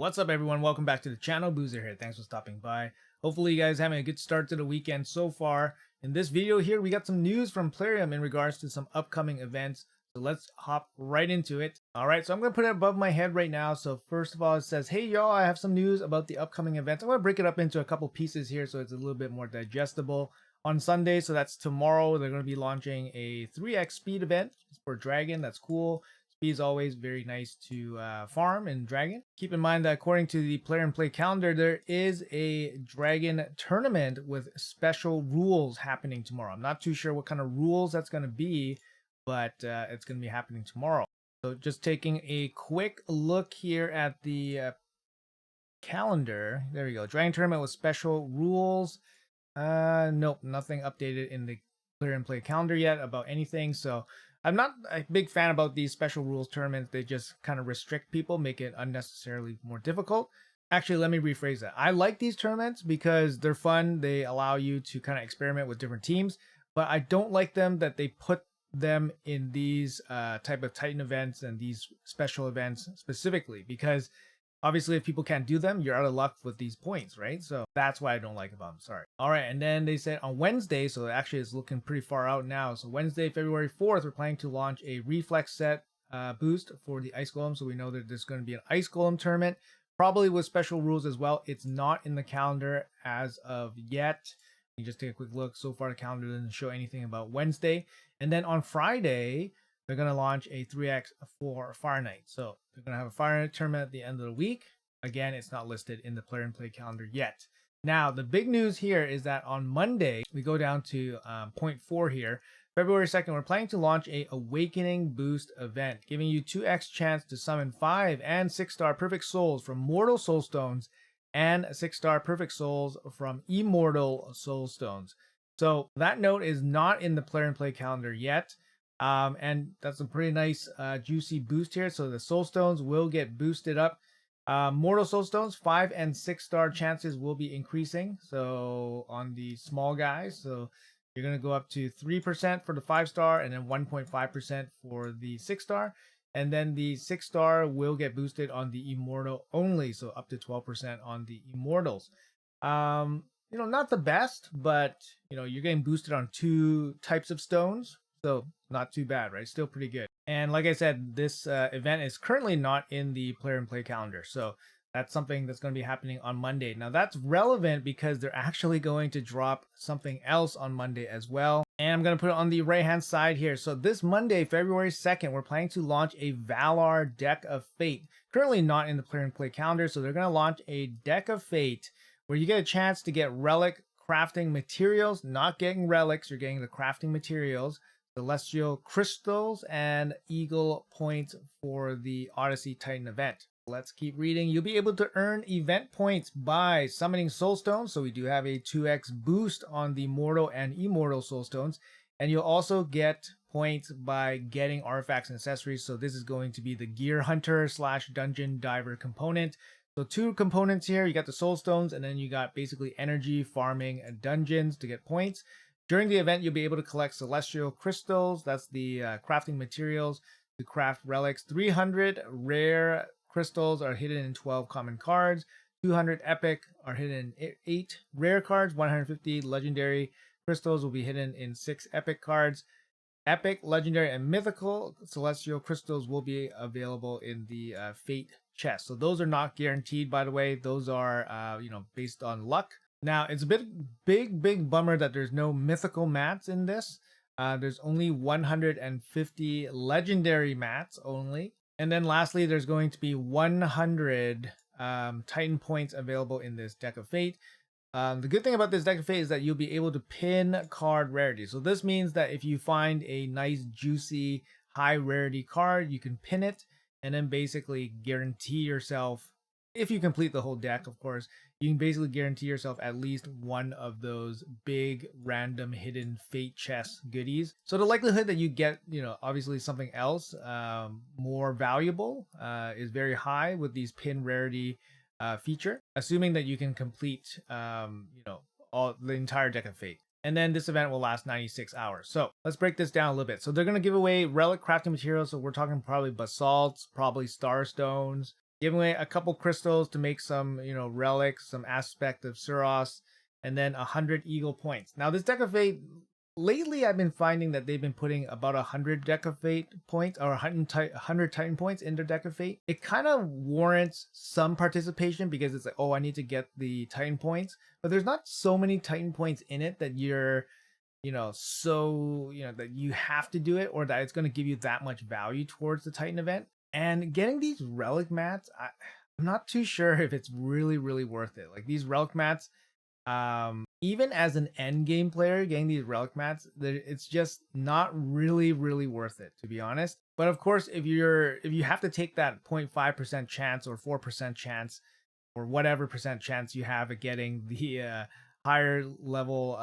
What's up, everyone? Welcome back to the channel. Boozer here. Thanks for stopping by. Hopefully you guys having a good start to the weekend so far. In this video here, we got some news from Plarium in regards to some upcoming events. So let's hop right into it. All right, so I'm going to put it above my head right now. So first of all, it says, hey y'all, I have some news about the upcoming events. I'm going to break it up into a couple pieces here so it's a little bit more digestible. On Sunday, so that's tomorrow, they're going to be launching a 3x speed event for Dragon. That's cool. Speed is always very nice to farm in Dragon. Keep in mind that according to the player and play calendar, there is a Dragon tournament with special rules happening tomorrow. I'm not too sure what kind of rules that's going to be, but it's going to be happening tomorrow. So just taking a quick look here at the calendar. There we go. Dragon tournament with special rules. Nope, nothing updated in the player and play calendar yet about anything. So I'm not a big fan about these special rules tournaments. They just kind of restrict people, make it unnecessarily more difficult. Actually, let me rephrase that. I like these tournaments because they're fun. They allow you to kind of experiment with different teams, but I don't like them that they put them in these type of Titan events and these special events specifically, because obviously if people can't do them, you're out of luck with these points, right? So that's why I don't like them. Sorry. All right, and then they said on Wednesday, so actually it's looking pretty far out now. So Wednesday, February 4th, we're planning to launch a reflex set boost for the Ice Golem. So we know that there's going to be an Ice Golem tournament, probably with special rules as well. It's not in the calendar as of yet. You just take a quick look. So far the calendar doesn't show anything about Wednesday. And then on Friday, they're going to launch a 3x for Fire Knight. So they're going to have a Fire Knight tournament at the end of the week. Again, it's not listed in the player and play calendar yet. Now, the big news here is that on Monday, we go down to point 4 here. February 2nd, we're planning to launch a Awakening Boost event, giving you 2x chance to summon 5 and 6-star Perfect Souls from Mortal Soulstones and 6-star Perfect Souls from Immortal Soulstones. So that note is not in the player and play calendar yet. And that's a pretty nice juicy boost here. So the Soulstones will get boosted up. Mortal Soulstones 5 and 6-star chances will be increasing. So on the small guys, so you're going to go up to 3% for the 5-star and then 1.5% for the 6-star. And then the 6-star will get boosted on the Immortal only. So up to 12% on the Immortals. Not the best, but you're getting boosted on 2 types of stones. So not too bad, right? Still pretty good. And like I said, this event is currently not in the player and play calendar. So that's something that's going to be happening on Monday. Now that's relevant because they're actually going to drop something else on Monday as well. And I'm going to put it on the right hand side here. So this Monday, February 2nd, we're planning to launch a Valor Deck of Fate. Currently not in the player and play calendar. So they're going to launch a Deck of Fate where you get a chance to get relic crafting materials. Not getting relics, you're getting the crafting materials. Celestial crystals and eagle points for the Odyssey Titan event. Let's keep reading. You'll be able to earn event points by summoning Soulstones. So we do have a 2x boost on the Mortal and Immortal Soulstones. And you'll also get points by getting artifacts and accessories. So this is going to be the Gear Hunter / Dungeon Diver component. So 2 components here. You got the Soulstones and then you got basically energy farming and dungeons to get points. During the event, you'll be able to collect celestial crystals. That's the crafting materials to craft relics. 300 rare crystals are hidden in 12 common cards. 200 epic are hidden in 8 rare cards. 150 legendary crystals will be hidden in 6 epic cards. Epic, legendary, and mythical celestial crystals will be available in the fate chest. So those are not guaranteed, by the way. Those are based on luck. Now, it's a big bummer that there's no mythical mats in this. There's only 150 legendary mats only. And then lastly, there's going to be 100 Titan points available in this Deck of Fate. The good thing about this Deck of Fate is that you'll be able to pin card rarity. So this means that if you find a nice, juicy, high rarity card, you can pin it and then basically guarantee yourself, if you complete the whole deck, of course, you can basically guarantee yourself at least one of those big random hidden fate chest goodies. So the likelihood that you get, obviously something else more valuable is very high with these pin rarity feature, assuming that you can complete, all the entire deck of fate. And then this event will last 96 hours. So let's break this down a little bit. So they're going to give away relic crafting materials. So we're talking probably basalts, probably star stones, giving away a couple crystals to make some, relics, some aspect of Suros, and then 100 Eagle points. Now, this deck of fate, lately I've been finding that they've been putting about 100 deck of fate points or 100 Titan points in their deck of fate. It kind of warrants some participation because it's like, oh, I need to get the Titan points, but there's not so many Titan points in it that you're that you have to do it or that it's going to give you that much value towards the Titan event. And getting these relic mats, I'm not too sure if it's really, really worth it. Like these relic mats, even as an end game player, getting these relic mats, it's just not really, really worth it, to be honest. But of course, if you have to take that 0.5% chance or 4% chance or whatever percent chance you have at getting the higher level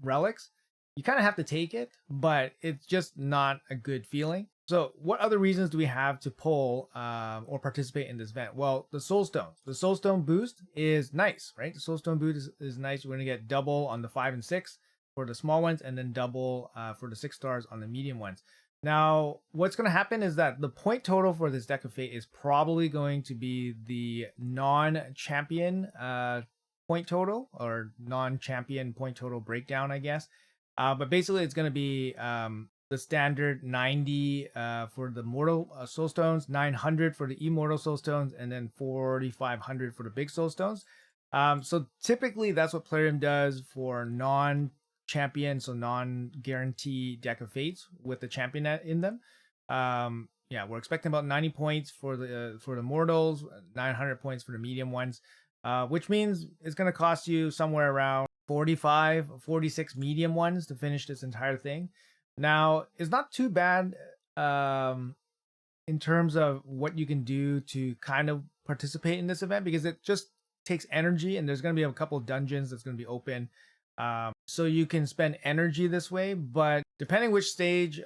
relics, you kind of have to take it, but it's just not a good feeling. So, what other reasons do we have to pull or participate in this event? Well, the Soulstones. The Soulstone boost is nice, right? The Soulstone boost is nice. We're going to get double on the 5 and 6 for the small ones, and then double for the 6 stars on the medium ones. Now, what's going to happen is that the point total for this deck of fate is probably going to be the non-champion point total or non-champion point total breakdown, I guess. But basically, it's going to be the standard 90 for the mortal soulstones, 900 for the immortal soulstones, and then 4,500 for the big soulstones. So typically, that's what Plarium does for non-champion, so non-guarantee deck of fates with the champion in them. Yeah, we're expecting about 90 points for the mortals, 900 points for the medium ones, which means it's going to cost you somewhere around 45, 46 medium ones to finish this entire thing. Now, it's not too bad in terms of what you can do to kind of participate in this event because it just takes energy and there's going to be a couple of dungeons that's going to be open. So you can spend energy this way, but depending which stage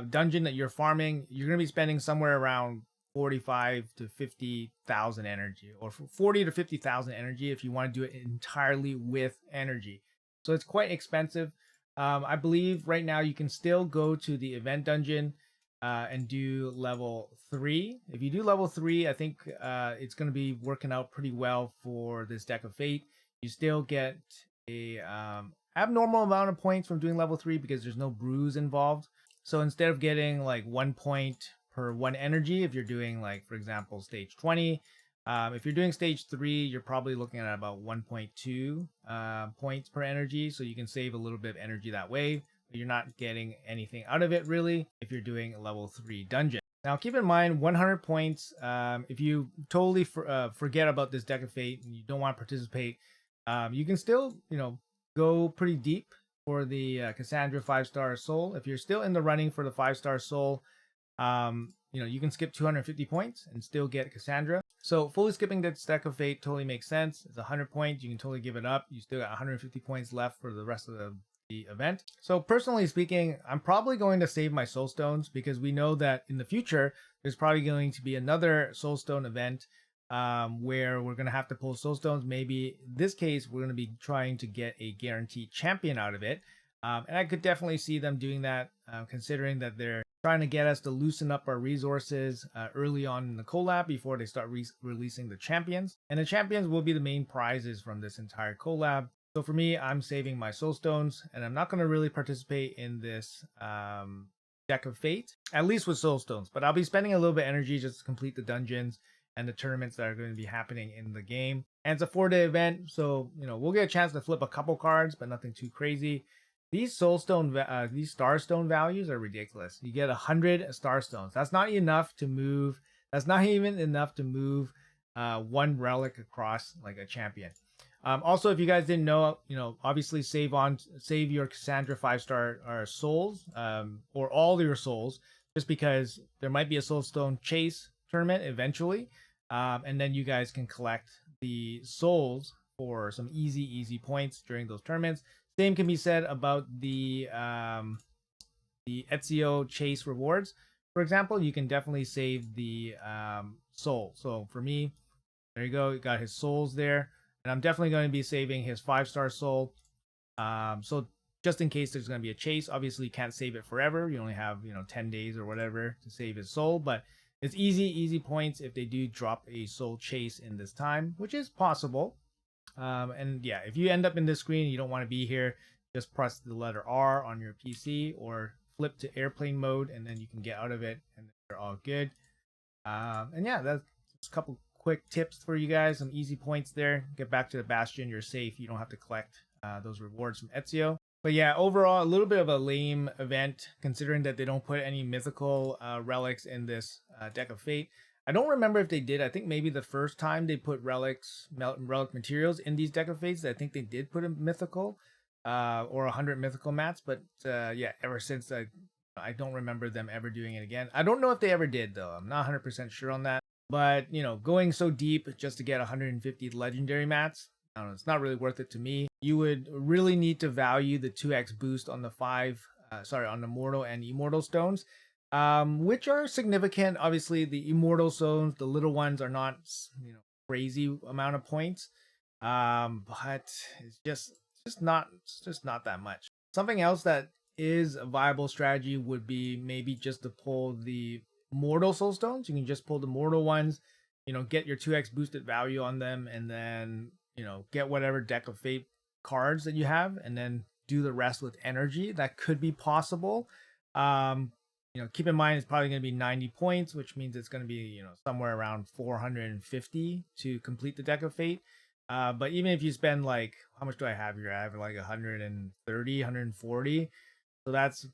dungeon that you're farming, you're going to be spending somewhere around 45 to 50,000 energy, or 40 to 50,000 energy if you want to do it entirely with energy. So it's quite expensive. I believe right now you can still go to the event dungeon and do level 3. If you do level 3, I think it's going to be working out pretty well for this deck of fate. You still get a abnormal amount of points from doing level 3 because there's no brews involved. So instead of getting like 1 point per 1 energy, if you're doing like, for example, stage 20, if you're doing stage 3, you're probably looking at about 1.2 points per energy. So you can save a little bit of energy that way, but you're not getting anything out of it really if you're doing a level 3 dungeon. Now keep in mind 100 points, if you totally forget about this deck of fate and you don't want to participate, you can still, go pretty deep for the Cassandra 5-star soul. If you're still in the running for the 5-star soul, you can skip 250 points and still get Cassandra. So fully skipping this deck of fate totally makes sense. It's 100 points. You can totally give it up. You still got 150 points left for the rest of the event. So personally speaking, I'm probably going to save my Soulstones because we know that in the future, there's probably going to be another Soulstone event where we're going to have to pull Soulstones. Maybe in this case, we're going to be trying to get a guaranteed champion out of it. And I could definitely see them doing that, considering that they're trying to get us to loosen up our resources early on in the collab before they start releasing the champions. And the champions will be the main prizes from this entire collab. So for me, I'm saving my Soulstones, and I'm not going to really participate in this deck of fate, at least with Soulstones. But I'll be spending a little bit of energy just to complete the dungeons and the tournaments that are going to be happening in the game. And it's a 4-day event, so we'll get a chance to flip a couple cards, but nothing too crazy. These Soulstone, these Starstone values are ridiculous. You get 100 Starstones. That's not enough to move. That's not even enough to move one relic across like a champion. Also, if you guys didn't know, obviously save your Cassandra 5-star souls, or all your souls, just because there might be a Soulstone chase tournament eventually, and then you guys can collect the souls for some easy points during those tournaments. Same can be said about the Ezio chase rewards. For example, you can definitely save the soul. So for me, there you go. You got his souls there. And I'm definitely going to be saving his 5-star soul. So just in case there's going to be a chase, obviously you can't save it forever. You only have, 10 days or whatever to save his soul. But It's easy points if they do drop a soul chase in this time, which is possible. And yeah, if you end up in this screen and you don't want to be here, just press the letter R on your PC or flip to airplane mode, and then you can get out of it, and they're all good. And yeah, that's just a couple quick tips for you guys. Some easy points there. Get back to the Bastion. You're safe. You don't have to collect those rewards from Ezio. But yeah, overall, a little bit of a lame event considering that they don't put any mythical relics in this deck of fate. I don't remember if they did. I think maybe the first time they put relic materials in these deck of fates, I think they did put a mythical or 100 mythical mats. But yeah, ever since I don't remember them ever doing it again. I don't know if they ever did though. I'm not 100% sure on that. But you know, going so deep just to get 150 legendary mats, I don't know, it's not really worth it to me. You would really need to value the 2x boost on the on the mortal and immortal stones, which are significant. Obviously, the immortal stones, the little ones, are not, you know, crazy amount of points, but it's just not that much. Something else that is a viable strategy would be maybe just to pull the mortal soul stones. You can just pull the mortal ones, you know, get your 2x boosted value on them, and then, you know, get whatever deck of fate cards that you have, and then do the rest with energy. That could be possible. You know, keep in mind it's probably going to be 90 points, which means it's going to be, you know, somewhere around 450 to complete the deck of fate. But even if you spend like, how much do I have here? I have like 130, 140. So that's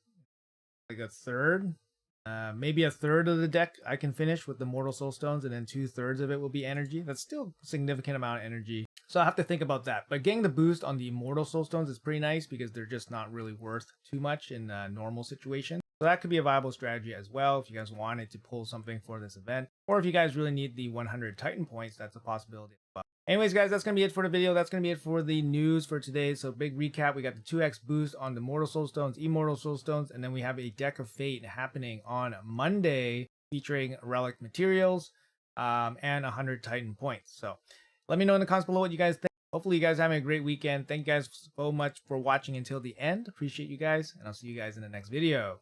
like a third, maybe a third of the deck I can finish with the Mortal Soul Stones, and then 2/3 of it will be energy. That's still a significant amount of energy. So I have to think about that. But getting the boost on the Immortal Soul Stones is pretty nice because they're just not really worth too much in normal situations. So that could be a viable strategy as well if you guys wanted to pull something for this event. Or if you guys really need the 100 Titan points, that's a possibility as well. Anyways, guys, that's going to be it for the video. That's going to be it for the news for today. So big recap. We got the 2x boost on the Mortal Soul Stones, Immortal Soul Stones, and then we have a Deck of Fate happening on Monday featuring relic materials and 100 Titan points. So let me know in the comments below what you guys think. Hopefully you guys are having a great weekend. Thank you guys so much for watching until the end. Appreciate you guys, and I'll see you guys in the next video.